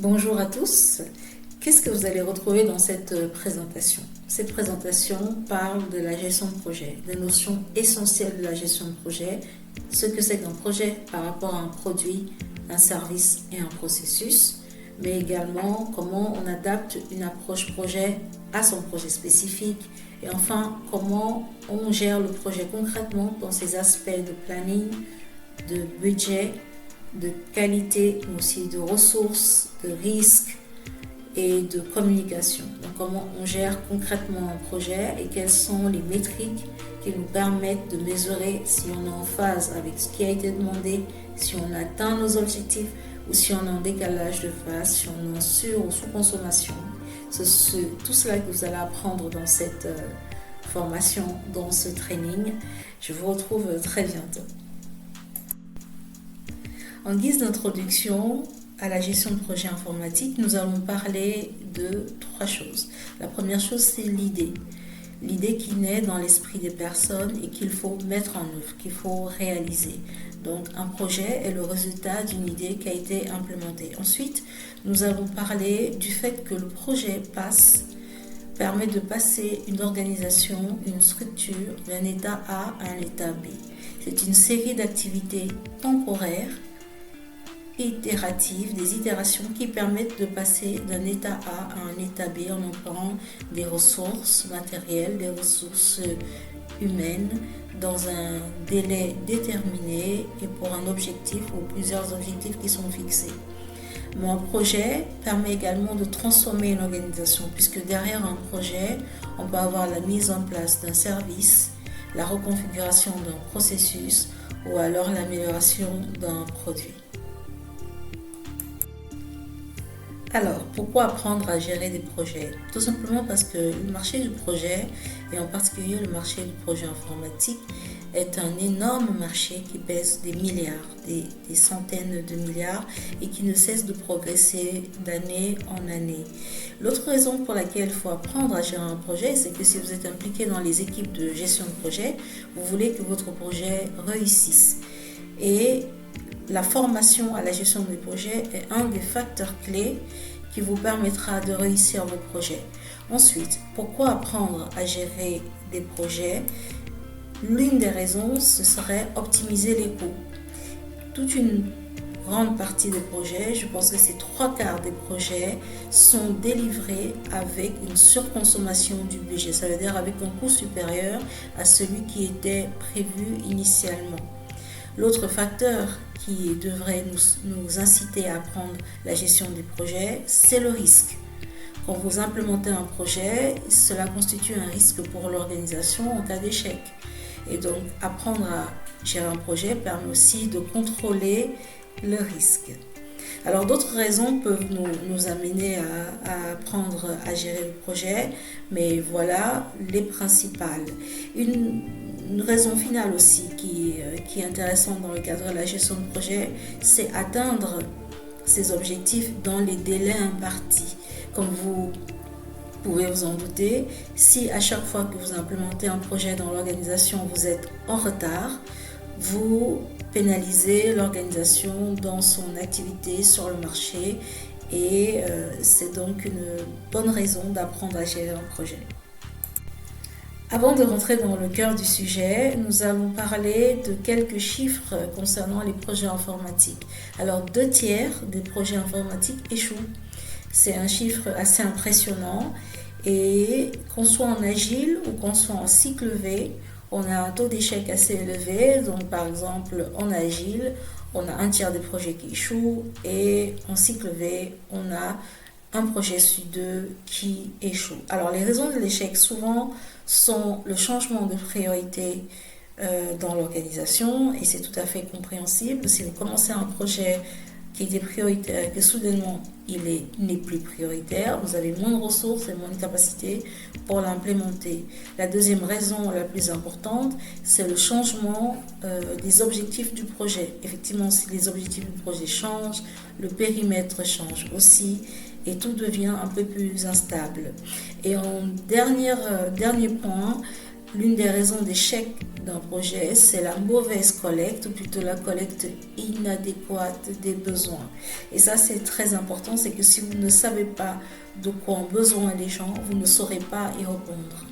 Bonjour à tous. Qu'est-ce que vous allez retrouver dans cette présentation? Cette présentation parle de la gestion de projet, des notions essentielles de la gestion de projet, ce que c'est qu'un projet par rapport à un produit, un service et un processus, mais également comment on adapte une approche projet à son projet spécifique et enfin comment on gère le projet concrètement dans ses aspects de planning, de budget, de qualité, mais aussi de ressources, de risques et de communication. Donc comment on gère concrètement un projet et quelles sont les métriques qui nous permettent de mesurer si on est en phase avec ce qui a été demandé, si on atteint nos objectifs ou si on est en décalage de phase, si on est en sur- ou sous-consommation. C'est tout cela que vous allez apprendre dans cette formation, dans ce training. Je vous retrouve très bientôt. En guise d'introduction à la gestion de projet informatique, nous allons parler de trois choses. La première chose, c'est l'idée. L'idée qui naît dans l'esprit des personnes et qu'il faut mettre en œuvre, qu'il faut réaliser. Donc un projet est le résultat d'une idée qui a été implémentée. Ensuite, nous allons parler du fait que le projet permet de passer une organisation, une structure d'un état A à un état B. C'est une série d'activités temporaires itératives, des itérations qui permettent de passer d'un état A à un état B en employant des ressources matérielles, des ressources humaines dans un délai déterminé et pour un objectif ou plusieurs objectifs qui sont fixés. Mais un projet permet également de transformer une organisation puisque derrière un projet, on peut avoir la mise en place d'un service, la reconfiguration d'un processus ou alors l'amélioration d'un produit. Alors, pourquoi apprendre à gérer des projets? Tout simplement parce que le marché du projet, et en particulier le marché du projet informatique, est un énorme marché qui pèse des milliards, des centaines de milliards et qui ne cesse de progresser d'année en année. L'autre raison pour laquelle il faut apprendre à gérer un projet, c'est que si vous êtes impliqué dans les équipes de gestion de projet, vous voulez que votre projet réussisse. Et la formation à la gestion des projets est un des facteurs clés qui vous permettra de réussir vos projets. Ensuite, pourquoi apprendre à gérer des projets? L'une des raisons, ce serait optimiser les coûts. Toute une grande partie des projets, je pense que c'est 3/4 des projets, sont délivrés avec une surconsommation du budget. Ça veut dire avec un coût supérieur à celui qui était prévu initialement. L'autre facteur qui devrait nous inciter à apprendre la gestion des projets, c'est le risque. Quand vous implémentez un projet, cela constitue un risque pour l'organisation en cas d'échec. Et donc, apprendre à gérer un projet permet aussi de contrôler le risque. Alors, d'autres raisons peuvent nous amener à apprendre à gérer le projet, mais voilà les principales. Une raison finale aussi qui est intéressante dans le cadre de la gestion de projet, c'est atteindre ses objectifs dans les délais impartis. Comme vous pouvez vous en douter, si à chaque fois que vous implémentez un projet dans l'organisation, vous êtes en retard, vous pénalisez l'organisation dans son activité sur le marché et c'est donc une bonne raison d'apprendre à gérer un projet. Avant de rentrer dans le cœur du sujet, nous allons parler de quelques chiffres concernant les projets informatiques. Alors, 2/3 des projets informatiques échouent. C'est un chiffre assez impressionnant et qu'on soit en agile ou qu'on soit en cycle V, on a un taux d'échec assez élevé. Donc, par exemple, en agile, on a 1/3 des projets qui échouent et en cycle V, on a un projet sur 2 qui échoue. Alors, les raisons de l'échec, souvent, sont le changement de priorité dans l'organisation et c'est tout à fait compréhensible. Si vous commencez un projet qui était prioritaire et que soudainement il n'est plus prioritaire, vous avez moins de ressources et moins de capacités pour l'implémenter. La deuxième raison la plus importante, c'est le changement des objectifs du projet. Effectivement, si les objectifs du projet changent, le périmètre change aussi et tout devient un peu plus instable. Et en dernier point, l'une des raisons d'échec d'un projet, c'est la mauvaise collecte, ou plutôt la collecte inadéquate des besoins. Et ça, c'est très important, c'est que si vous ne savez pas de quoi ont besoin les gens, vous ne saurez pas y répondre.